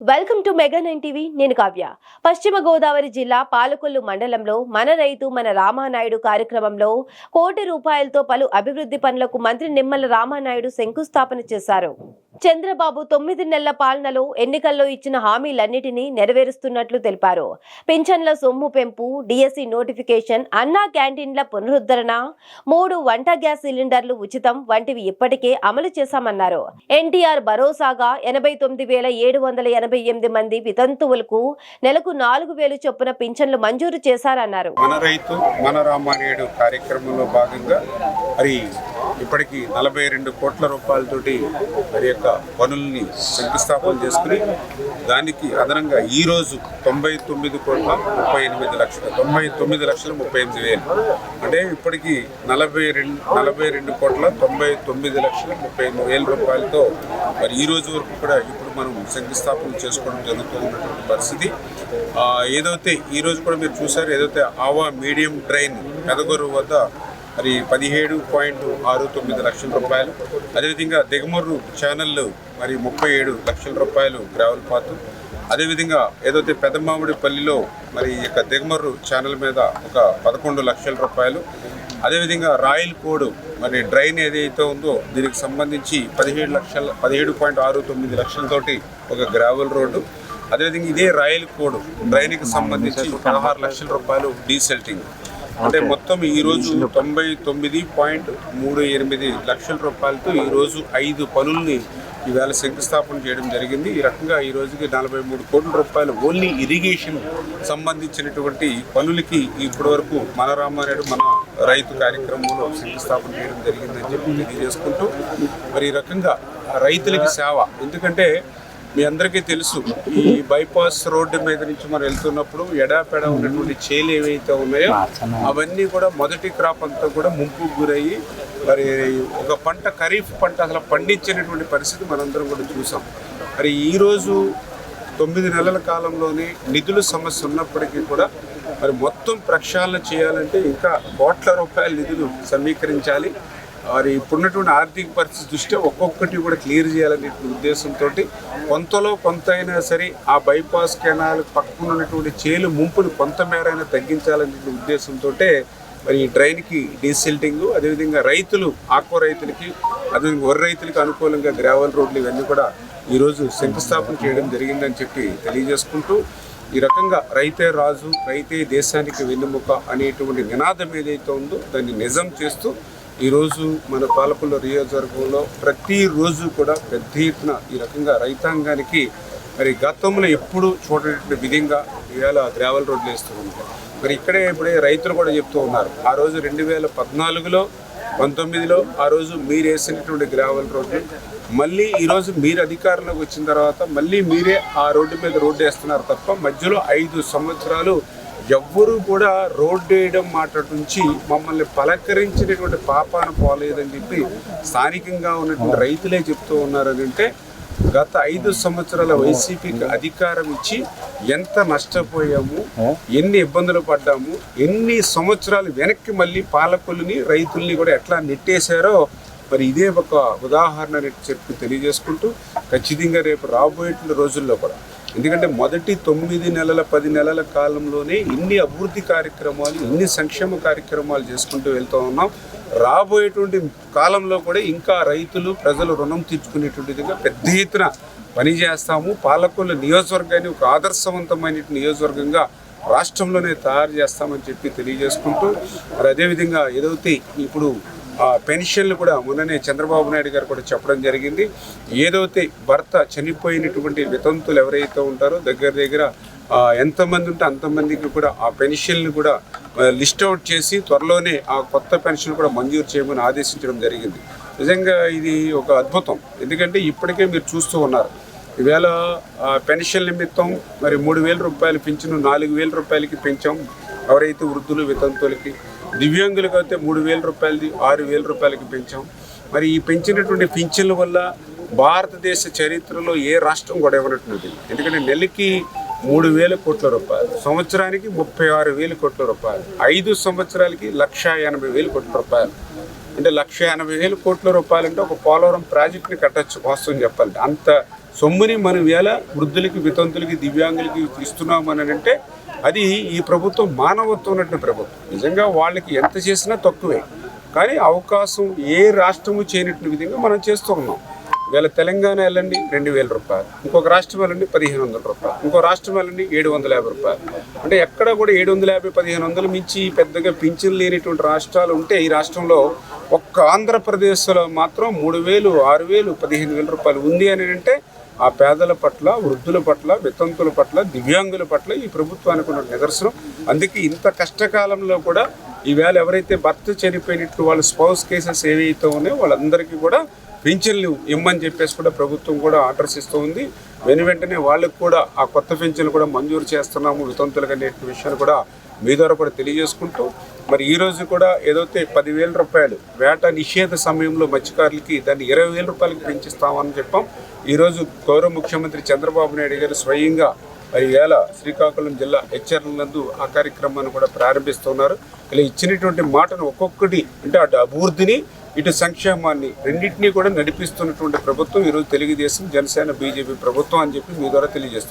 Welcome to mega 9 TV. నేను కావ్య. పశ్చిమ గోదావరి జిల్లా పాలకొల్లు మండలంలో మన రైతు మన రామానాయుడు కార్యక్రమంలో ₹1 కోటి పలు అభివృద్ధి పనులకు మంత్రి నిమ్మల రామానాయుడు శంకుస్థాపన చేశారు. చంద్రబాబు 9 నెలల పాలనలో ఎన్నికల్లో ఇచ్చిన హామీలన్నిటినీ నెరవేరుస్తున్నట్లు తెలిపారు. పింఛన్ల సొమ్ము పెంపు, డిఎస్సి నోటిఫికేషన్, అన్నా క్యాంటీన్ల పునరుద్ధరణ, 3 వంట గ్యాస్ సిలిండర్లు ఉచితం వంటివి ఇప్పటికే అమలు చేశామన్నారు. ఎన్టీఆర్ భరోసాగా 89,788 మంది వితంతువులకు నెలకు 4,000 చొప్పున పింఛన్లు మంజూరు చేశారన్నారు. మన రైతు మన రామానాయుడు కార్యక్రమంలో భాగంగా మరి ఇప్పటికి 42 కోట్ల రూపాయలతోటి మరి యొక్క పనుల్ని శంకుస్థాపన చేసుకుని దానికి అదనంగా ఈరోజు 99,38,38,38,000 అంటే ఇప్పటికి 42,99,38,38,000 రూపాయలతో మరి ఈ రోజు వరకు కూడా ఇప్పుడు మనం శంకుస్థాపన చేసుకోవడం జరుగుతూ ఉన్నటువంటి పరిస్థితి. ఏదైతే ఈరోజు కూడా మీరు చూసారు, ఏదైతే ఆవా మీడియం డ్రైన్ పెదగొర్రు వద్ద మరి 17.69 లక్షల రూపాయలు, అదేవిధంగా దిగమర్రు ఛానళ్ళు మరి 37 లక్షల రూపాయలు గ్రావెల్ పాత్, అదేవిధంగా ఏదైతే పెదమామిడిపల్లిలో మరి యొక్క దిగమర్రు ఛానల్ మీద ఒక 11 లక్షల రూపాయలు, అదేవిధంగా రాయల్ కోడ్ మరి డ్రైన్ ఏదైతే ఉందో దీనికి సంబంధించి 17.69 లక్షలతోటి ఒక గ్రావెల్ రోడ్డు, అదేవిధంగా ఇదే రాయల్ కోడ్ డ్రైన్కి సంబంధించి 16 లక్షల రూపాయలు డీసెల్టింగ్. అంటే మొత్తం ఈరోజు 99.38 లక్షల రూపాయలతో ఈరోజు 5 పనుల్ని ఈవేళ శంకుస్థాపన చేయడం జరిగింది. ఈ రకంగా ఈ రోజుకి 43 కోట్ల రూపాయలు ఓన్లీ ఇరిగేషన్ సంబంధించినటువంటి పనులకి ఇప్పటి వరకు మన రామానాయుడు మన రైతు కార్యక్రమంలో శంకుస్థాపన చేయడం జరిగిందని చెప్పి తెలియజేసుకుంటూ మరి ఈ రకంగా రైతులకి సేవ, ఎందుకంటే మీ అందరికీ తెలుసు ఈ బైపాస్ రోడ్డు మీద నుంచి మనం వెళ్తున్నప్పుడు ఎడాపెడా ఉన్నటువంటి చేలు ఏవైతే ఉన్నాయో అవన్నీ కూడా మొదటి క్రాప్ అంతా కూడా ముంపుకు గురయ్యి మరి ఒక పంట ఖరీఫ్ పంట అసలు పండించినటువంటి పరిస్థితి మనందరం కూడా చూసాం. మరి ఈరోజు 9 నెలల కాలంలోనే నిధుల సమస్య ఉన్నప్పటికీ కూడా మరి మొత్తం ప్రక్షాళన చేయాలంటే ఇంకా కోట్ల రూపాయల నిధులు సమీకరించాలి. మరి ఇప్పుడున్నటువంటి ఆర్థిక పరిస్థితి దృష్ట్యా ఒక్కొక్కటి కూడా క్లియర్ చేయాలనే ఉద్దేశంతో కొంతలో కొంత అయినా సరే ఆ బైపాస్ కెనాల్ పక్కన ఉన్నటువంటి చేలు ముంపుని కొంతమేరైనా తగ్గించాలనే ఉద్దేశంతో మరి ఈ డ్రైన్కి డీసెల్టింగ్, అదేవిధంగా రైతులు ఆక్వా రైతులకి అదేవిధంగా వరి రైతులకి అనుకూలంగా గ్రావెల్ రోడ్లు ఇవన్నీ కూడా ఈరోజు శంకుస్థాపన చేయడం జరిగిందని చెప్పి తెలియజేసుకుంటూ ఈ రకంగా రైతే రాజు రైతే దేశానికి వెన్నెముక అనేటువంటి నినాదం ఏదైతే ఉందో దాన్ని నిజం చేస్తూ ఈరోజు మన పాలకొల్లు నియోజకవర్గంలో ప్రతిరోజు కూడా పెద్ద ఎత్తున ఈ రకంగా రైతాంగానికి మరి గతంలో ఎప్పుడు చూడనటువంటి విధంగా ఇవాళ గ్రావెల్ రోడ్లు వేస్తూ ఉంటారు. మరి ఇక్కడే ఇప్పుడే రైతులు కూడా చెప్తూ ఉన్నారు, ఆ రోజు 2014లో 19లో ఆ రోజు మీరు వేసినటువంటి గ్రావెల్ రోడ్లు మళ్ళీ ఈరోజు మీరు అధికారంలోకి వచ్చిన తర్వాత మళ్ళీ మీరే ఆ రోడ్డు మీద రోడ్డు వేస్తున్నారు తప్ప మధ్యలో 5 సంవత్సరాలు ఎవ్వరూ కూడా రోడ్డు వేయడం మాట నుంచి మమ్మల్ని పలకరించినటువంటి పాపాన పోలేదని చెప్పి స్థానికంగా ఉన్నటువంటి రైతులే చెప్తూ ఉన్నారని. అంటే గత 5 సంవత్సరాల వైసీపీకి అధికారం ఇచ్చి ఎంత నష్టపోయాము, ఎన్ని ఇబ్బందులు పడ్డాము, ఎన్ని సంవత్సరాలు వెనక్కి మళ్ళీ పాలకుల్ని రైతుల్ని కూడా ఎట్లా నెట్టేశారో మరి ఇదే ఒక ఉదాహరణ చెప్పి తెలియజేసుకుంటూ ఖచ్చితంగా రేపు రాబోయే రోజుల్లో కూడా, ఎందుకంటే మొదటి 9 నెలల 10 నెలల కాలంలోనే ఇన్ని అభివృద్ధి కార్యక్రమాలు ఇన్ని సంక్షేమ కార్యక్రమాలు చేసుకుంటూ వెళ్తూ ఉన్నాం. రాబోయేటువంటి కాలంలో కూడా ఇంకా రైతులు ప్రజలు రుణం తీర్చుకునేటువంటి విధంగా పెద్ద ఎత్తున పనిచేస్తాము. పాలకొల్లు నియోజకవర్గాన్ని ఒక ఆదర్శవంతమైన నియోజకవర్గంగా రాష్ట్రంలోనే తయారు చేస్తామని చెప్పి తెలియజేసుకుంటూ మరి అదేవిధంగా ఏదైతే ఇప్పుడు పెన్షన్లు కూడా మొన్ననే చంద్రబాబు నాయుడు గారు కూడా చెప్పడం జరిగింది. ఏదైతే భర్త చనిపోయినటువంటి వితంతులు ఎవరైతే ఉంటారో దగ్గర ఎంతమంది ఉంటే అంతమందికి కూడా ఆ పెన్షన్లు కూడా లిస్ట్ అవుట్ చేసి త్వరలోనే ఆ కొత్త పెన్షన్ కూడా మంజూరు చేయమని ఆదేశించడం జరిగింది. నిజంగా ఇది ఒక అద్భుతం, ఎందుకంటే ఇప్పటికే మీరు చూస్తూ ఉన్నారు ఈవేళ పెన్షన్ నిమిత్తం మరి 3,000 రూపాయలు పింఛను 4,000 రూపాయలకి పెంచాం ఎవరైతే వృద్ధులు వితంతులకి, దివ్యాంగులకు అయితే 3,000 రూపాయలది 6,000 రూపాయలకి పెంచాం. మరి ఈ పెంచినటువంటి పింఛన్ల వల్ల భారతదేశ చరిత్రలో ఏ రాష్ట్రం కూడా ఇవ్వనట్టుంది. ఎందుకంటే నెలకి 3,000 కోట్ల రూపాయలు, సంవత్సరానికి 36,000 కోట్ల రూపాయలు, 5 సంవత్సరాలకి 1,80,000 కోట్ల రూపాయలు. అంటే 1,80,000 కోట్ల రూపాయలు అంటే ఒక పోలవరం ప్రాజెక్టుని కట్టచ్చు వాస్తవం చెప్పాలంటే. అంత సొమ్ముని మనం వేళ వృద్ధులకి, వితంతులకి, దివ్యాంగులకి ఇస్తున్నామని అంటే అది ఈ ప్రభుత్వం మానవత్వం ఉన్నటువంటి ప్రభుత్వం. నిజంగా వాళ్ళకి ఎంత చేసినా తక్కువే, కానీ అవకాశం ఏ రాష్ట్రము చేయనటువంటి విధంగా మనం చేస్తూ ఉన్నాం. వీళ్ళ తెలంగాణ వెళ్ళండి 2,000 రూపాయలు, ఇంకొక రాష్ట్రం వెళ్ళండి 1,500 రూపాయలు, ఇంకో రాష్ట్రం వెళ్ళండి 750 రూపాయలు. అంటే ఎక్కడ కూడా 750, 1,500 మించి పెద్దగా పింఛన్ లేనిటువంటి రాష్ట్రాలు ఉంటే ఈ రాష్ట్రంలో ఒక్క ఆంధ్రప్రదేశ్లో మాత్రం 3,000, 6,000, 15,000 రూపాయలు ఉంది అని అంటే ఆ పేదల పట్ల, వృద్ధుల పట్ల, వితంతుల పట్ల, దివ్యాంగుల పట్ల ఈ ప్రభుత్వానికి ఉన్న నిదర్శనం. అందుకే ఇంత కష్టకాలంలో కూడా ఈవేళ ఎవరైతే భర్త చనిపోయినట్టు వాళ్ళ స్పౌస్ కేసెస్ ఏవైతే ఉన్నాయో వాళ్ళందరికీ కూడా పింఛన్లు ఇమ్మని చెప్పేసి కూడా ప్రభుత్వం కూడా ఆర్డర్స్ ఇస్తూ ఉంది. వెంటనే వాళ్ళకు కూడా ఆ కొత్త పింఛన్లు కూడా మంజూరు చేస్తున్నాము వితంతులకు అనే విషయాన్ని కూడా మీ ద్వారా కూడా తెలియజేసుకుంటూ, మరి ఈరోజు కూడా ఏదైతే 10,000 రూపాయలు వేట నిషేధ సమయంలో మత్స్యకారులకి దాన్ని 20,000 రూపాయలకి పెంచిస్తామని చెప్పాం. ఈరోజు గౌరవ ముఖ్యమంత్రి చంద్రబాబు నాయుడు గారు స్వయంగా మరి వేళ శ్రీకాకుళం జిల్లా హెచ్చర్ల నందు ఆ కార్యక్రమాన్ని కూడా ప్రారంభిస్తున్నారు. ఇలా ఇచ్చినటువంటి మాటను ఒక్కొక్కటి అంటే అటు అభివృద్ధిని, ఇటు సంక్షేమాన్ని రెండింటినీ కూడా నడిపిస్తున్నటువంటి ప్రభుత్వం ఈరోజు తెలుగుదేశం, జనసేన, బీజేపీ ప్రభుత్వం అని చెప్పి మీ ద్వారా తెలియజేస్తున్నాం.